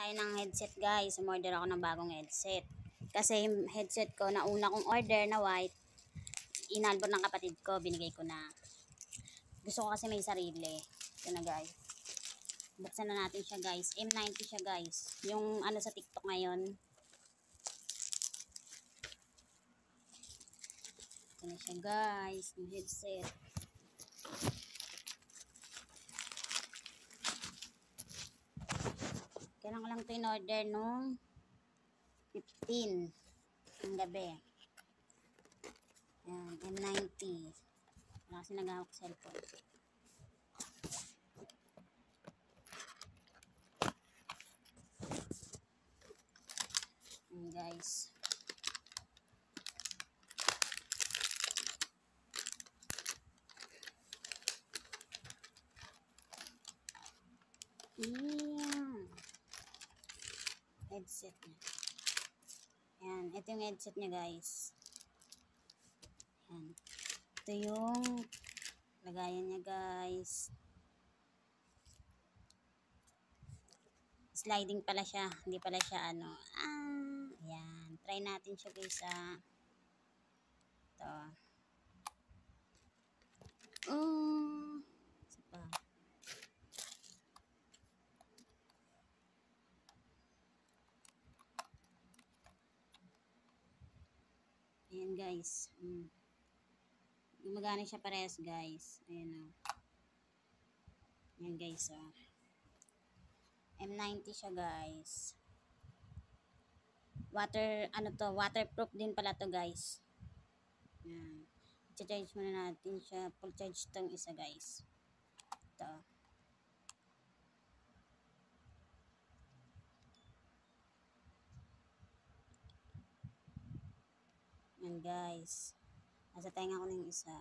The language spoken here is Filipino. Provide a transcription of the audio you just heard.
tayo ng headset guys. Umorder ako ng bagong headset. Kasi yung headset ko na una kong order na white, inalbor ng kapatid ko, binigay ko na. Gusto ko kasi may sarili. Ito na guys. Buksan na natin siya guys. M90 siya guys. Yung ano sa TikTok ngayon. Ito na siya guys. Yung headset. Kailan ko lang ito in-order nung 15 ang gabi. Ayan, M90. Wala kasi nag-hawak cellphone. Ayan guys. Ayan. Headset niya. Ayan, ito yung headset niya guys. Ayan. Ito yung lagayan niya guys. Sliding pala siya. Hindi pala siya ano. Ayan. Try natin siya guys sa ito. Isa pa. Ayan guys. Gumagana siya parehas guys. Ayan o. Ayan guys o. M90 siya guys. Waterproof din pala to guys. Ayan. I-charge muna natin siya. Full charge tong isa guys. Ito. Ayan guys. Nasa tenga ko na yung isa.